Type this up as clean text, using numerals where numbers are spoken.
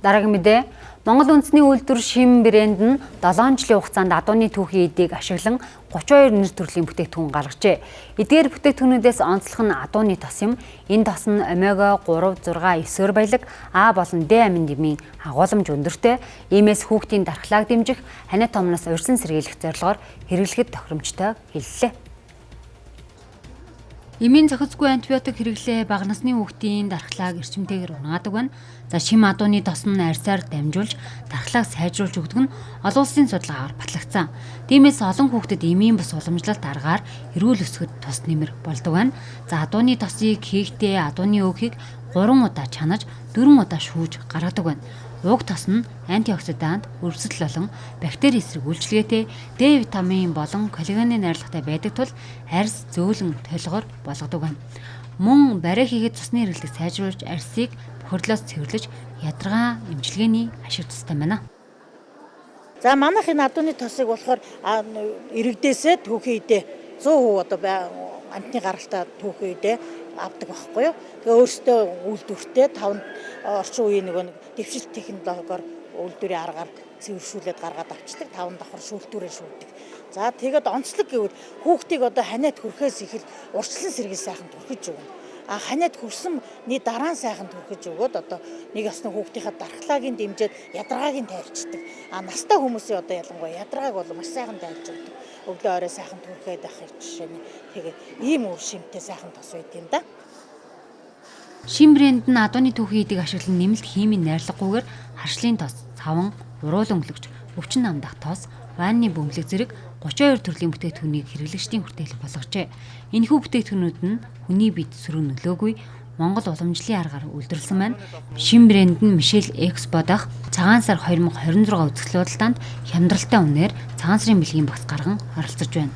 Дараагийн мэдээ Монгол үндэсний үйлдвэр Шим брэнд нь 7 жилийн хугацаанд адууны түүхийн эдийг ашиглан 32 нэр төрлийн бүтээгдэхүүн гаргажээ. Эдгээр бүтээгдэхүүнүүдээс онцлог нь адууны тос юм. Энэ тос нь омега 3, 6, 9-р баялаг, А болон Д амин-дэмийн агуулмж өндөртэй. Иймээс хүүхдийн дархлааг дэмжих, ханиа томноос урьдчилан сэргийлэх зорилгоор хэрэглэхэд тохиромжтой хэллээ. Эмийн зохицгүй антибиотик хэрэглээ бага насны хүүхдийн дархлааг эрчимтэйгээр унгаадаг байна. За Шим адууны тос нь арьсаар дамжуулж дархлааг сайжруулж өгдөг нь олон улсын судалгаагаар батлагдсан. Тиймээс олон хүүхдэд эмийн бус уламжлалт аргаар эрүүл өсгөхөд тус нэмэр болдог байна. За адууны тосыг хийхдээ адууны өөхийг 3 удаа чанаж 4 удаа шүүж гаргадаг байна. Уг тос нь антиоксидант, өрсөлдөл болон бактери эсрэг үйлчилгээтэй, Д витамин болон коллагены найрлагатай байдаг тул арьс зөөлөн толгоор болгодог байна. Мөн барай хийгээд цусны хэрэглээг сайжруулж арьсыг бохирлоос цэвэрлэж ядаргаа эмчилгээний ашиг тустай байна. За манайх энэ адууны тосыг болохоор иргэдээсээ түүхийн үедээ 100% одоо амтны гаралтай түүхийн үедээ авдаг байхгүй юу. Тэгээ өөртөө үйлдвэртэй 5 орчин үеийн нэг дэвшилт технологиор үйлдвэрийн аргаар цэвэршүүлээд гаргаад авчдаг, 5 давхар шүүлтүүрээр шүүлдэг. За тэгээд онцлог гэвэл хүүхдийг одоо ханиад хүрхээс ихэл урьдчилан сэргийл сайхан түрхэж өгнө. Ханиад хүрсэний дараа сайхан түрхэж өгөөд одоо нэг ясны хүүхдийнхаа дархлаагийн дэмжээд ядаргааг нь тайлчдаг. Настай хүмүүсийн одоо ялангуяа ядаргааг бол маш сайхан тайлж өгдөг. Өглөө орой сайхан түрхээд авах жишээ нь тэгээд ийм үр шимтэй сайхан тос байд юм да. Шим брэнд нь адууны түүхийн эдийг ашиглан нэмэлт химийн найрлаггүйгээр харшлын тос, цаван, уруулан өнгөлөгч, өвчин намдах тос, ванны бөмбөлөг зэрэг 32 төрлийн бүтээгдэхүүнийг хэрэглэгчдийн хүрээлэг болгожээ. Энэхүү бүтээгдэхүүнүүд нь хүний биед сөрөг нөлөөгүй Монгол уламжлалын аргаар үйлдвэрлэсэн байна. Шим брэнд нь Мишель Экспо дахь цагаан сар 2026 үзэсгэлэн хямдралтай үнээр цагаан сарын бэлгийн багц гарган оролцож байна.